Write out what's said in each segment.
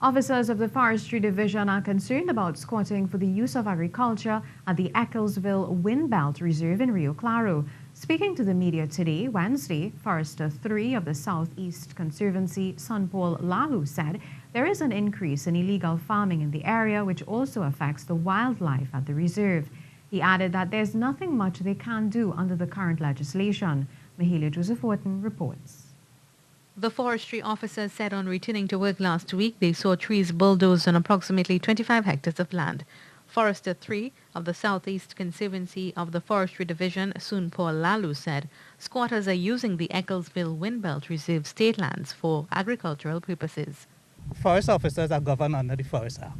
Officers of the Forestry Division are concerned about squatting for the use of agriculture at the Ecclesville Windbelt Reserve in Rio Claro. Speaking to the media today, Wednesday, Forester 3 of the South East Conservancy, Sunpaul Lalloo, said there is an increase in illegal farming in the area, which also affects the wildlife at the reserve. He added that there's nothing much they can do under the current legislation. MAHALIA JOSEPH-WHARTON reports. The forestry officers said on returning to work last week they saw trees bulldozed on approximately 25 hectares of land. Forester 3 of the South East Conservancy of the Forestry Division, Sunpaul Lalloo, said squatters are using the Ecclesville Windbelt Reserve state lands for agricultural purposes. Forest officers are governed under the Forest Act.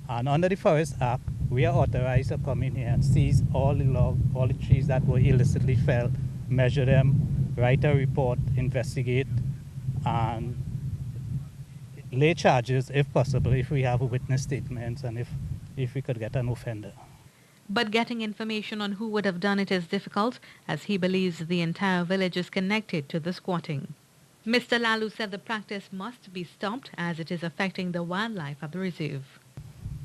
And under the Forest Act, we are authorized to come in here and seize all the trees that were illicitly felled, measure them, write a report, investigate, and lay charges if possible, if we have witness statements and if we could get an offender. But getting information on who would have done it is difficult, as he believes the entire village is connected to the squatting. Mr. Lalloo said the practice must be stopped as it is affecting the wildlife of the reserve.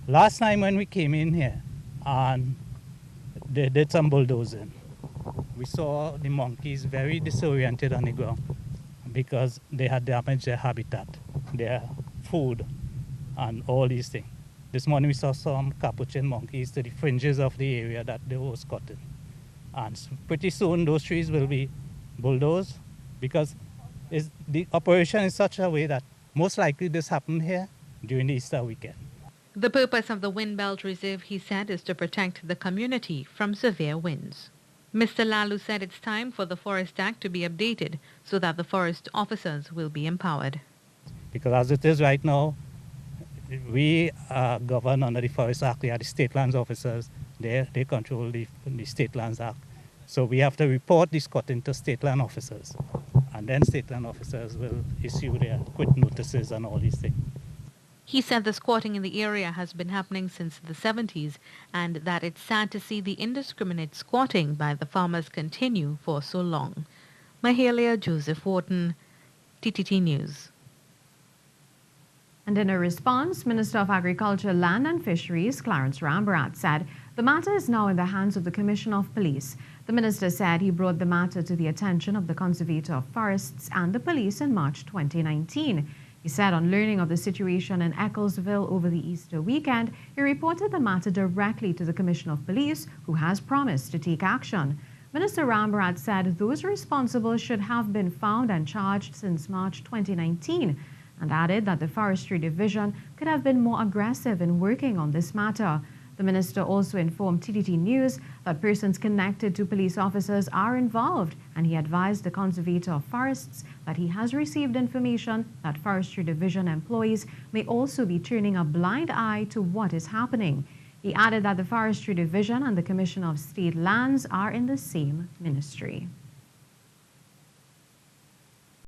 Last time when we came in here and they did some bulldozing, we saw the monkeys very disoriented on the ground because they had damaged their habitat, their food, and all these things. This morning we saw some capuchin monkeys to the fringes of the area that they were squatting. And pretty soon those trees will be bulldozed because the operation is such a way that most likely this happened here during the Easter weekend. The purpose of the Windbelt Reserve, he said, is to protect the community from severe winds. Mr. Lalloo said it's time for the Forest Act to be updated so that the forest officers will be empowered. Because as it is right now, we are governed under the Forest Act. We are the State Lands officers. They control the State Lands Act. So we have to report the squatting to State Land officers. And then State Land officers will issue their quit notices and all these things. He said the squatting in the area has been happening since the 70s and that it's sad to see the indiscriminate squatting by the farmers continue for so long. MAHALIA JOSEPH-WHARTON, TTT News. And in a response, Minister of Agriculture, Land and Fisheries, Clarence Rambarat, said the matter is now in the hands of the Commissioner of Police. The minister said he brought the matter to the attention of the Conservator of Forests and the police in March 2019. He said on learning of the situation in Ecclesville over the Easter weekend, he reported the matter directly to the Commissioner of Police, who has promised to take action. Minister Rambarat said those responsible should have been found and charged since March 2019, and added that the Forestry Division could have been more aggressive in working on this matter. The minister also informed TTT News that persons connected to police officers are involved, and he advised the Conservator of Forests that he has received information that Forestry Division employees may also be turning a blind eye to what is happening. He added that the Forestry Division and the Commissioner of State Lands are in the same ministry.